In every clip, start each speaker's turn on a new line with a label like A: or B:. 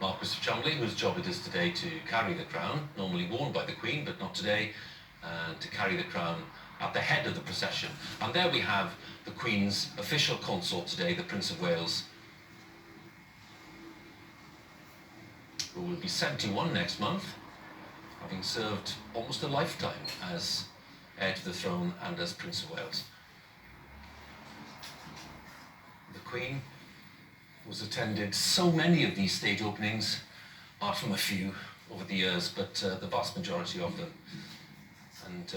A: Marquis of Cholmondeley, whose job it is today to carry the crown, normally worn by the Queen, but not today, to carry the crown at the head of the procession. And there we have the Queen's official consort today, the Prince of Wales, who will be 71 next month, having served almost a lifetime as heir to the throne and as Prince of Wales. The Queen was attended so many of these stage openings, apart from a few over the years, but the vast majority of them. And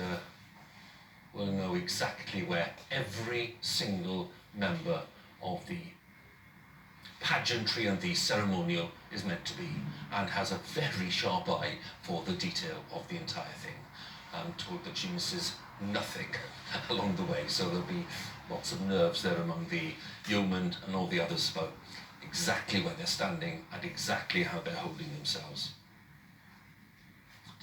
A: will know exactly where every single member of the pageantry and the ceremonial is meant to be, and has a very sharp eye for the detail of the entire thing. I'm told that she misses nothing along the way, so there'll be lots of nerves there among the yeomen and all the others about exactly where they're standing and exactly how they're holding themselves.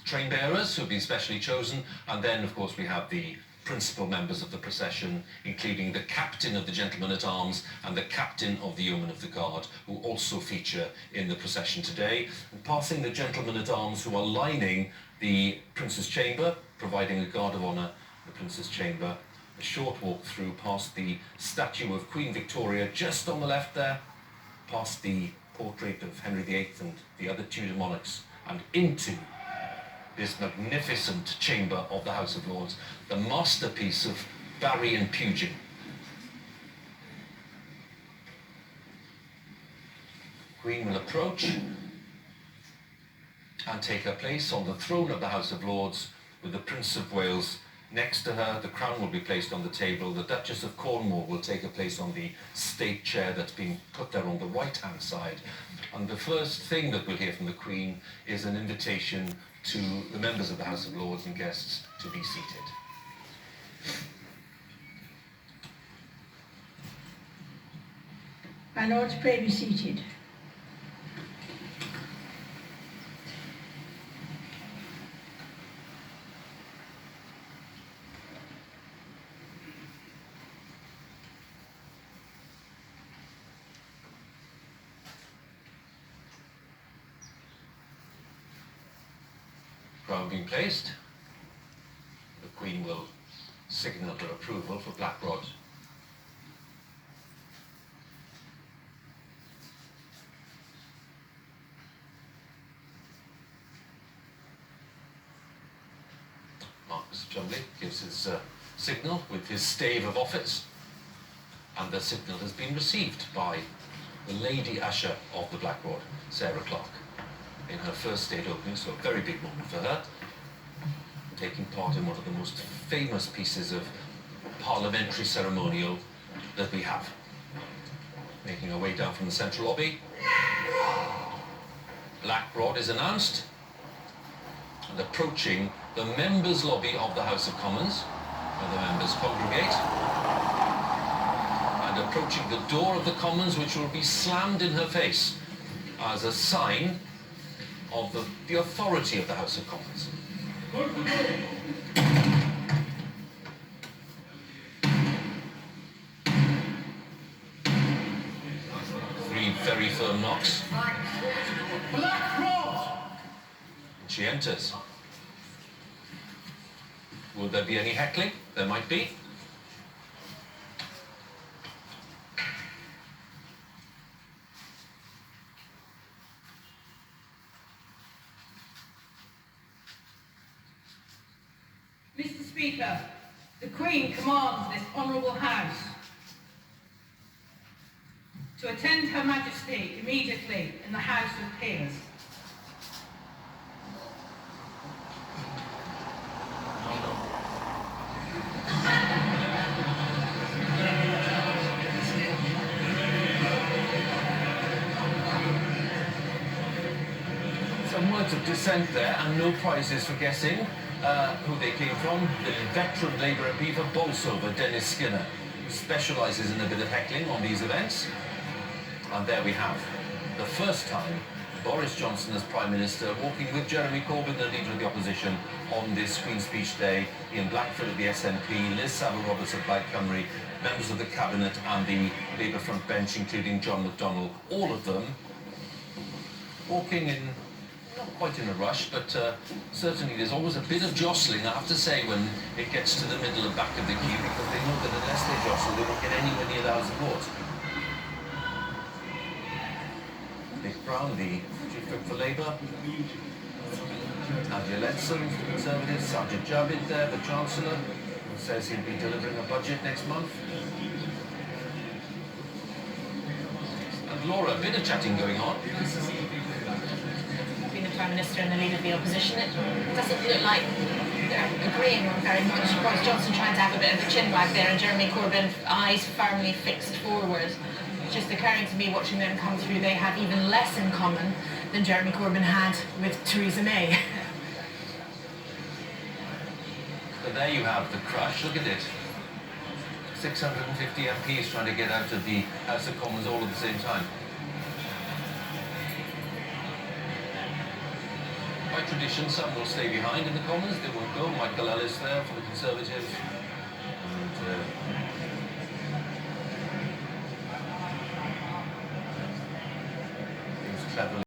A: Train bearers who have been specially chosen, and then of course we have the principal members of the procession, including the captain of the gentlemen-at-arms and the captain of the yeomen of the guard, who also feature in the procession today. And passing the gentlemen-at-arms who are lining the Prince's chamber, providing a guard of honour in the Prince's chamber, a short walk through past the statue of Queen Victoria just on the left there, past the portrait of Henry VIII and the other Tudor monarchs, and into this magnificent chamber of the House of Lords, the masterpiece of Barry and Pugin. Queen will approach and take her place on the throne of the House of Lords with the Prince of Wales next to her. The crown will be placed on the table. The Duchess of Cornwall will take her place on the state chair that's been put there on the right-hand side. And the first thing that we'll hear from the Queen is an invitation to the members of the House of Lords and guests to be seated.
B: My lords, pray be seated.
A: Crown being placed, the Queen will signal her approval for Black Rod. Marquis of Cholmondeley gives his signal with his stave of office, and the signal has been received by the Lady Usher of the Black Rod, Sarah Clark, in her first state opening, so a very big moment for her, taking part in one of the most famous pieces of parliamentary ceremonial that we have. Making her way down from the central lobby, Black Rod is announced, and approaching the members' lobby of the House of Commons, where the members congregate, and approaching the door of the Commons, which will be slammed in her face as a sign of the authority of the House of Commons. Three very firm knocks.
C: Black Rod!
A: And she enters. Will there be any heckling? There might be.
B: Mr. Speaker, the Queen commands this honourable House to attend Her Majesty immediately in the House of Peers.
A: Some words of dissent there, and no prizes for guessing who they came from. The veteran Labour MP for Bolsover, Dennis Skinner, who specialises in a bit of heckling on these events. And there we have the first time Boris Johnson as Prime Minister walking with Jeremy Corbyn, the Leader of the Opposition, on this Queen's Speech Day. Ian Blackford of the SNP, Liz Savile-Roberts of Plaid Cymru, members of the Cabinet and the Labour front bench, including John McDonnell, all of them walking in, not quite in a rush, but certainly there's always a bit of jostling, I have to say, when it gets to the middle and back of the queue, because they know that unless they jostle, they won't get anywhere near the House of Lords. Nick Brown, the Chief Whip for Labour. Nadia Letson, the Conservatives. Sajid Javid there, the Chancellor, who says he'll be delivering a budget next month. And Laura, a bit of chatting going on.
D: Between the Prime Minister and the Leader of the Opposition, it doesn't look like they're agreeing on very much. Boris Johnson trying to have a bit of a chin wag there, and Jeremy Corbyn, eyes firmly fixed forward. It's just occurring to me, watching them come through, they have even less in common than Jeremy Corbyn had with Theresa May.
A: So there you have the crush. Look at it. 650 MPs trying to get out of the House of Commons all at the same time. By tradition, some will stay behind in the Commons. They won't go. Michael Ellis there for the Conservatives. And it was cleverly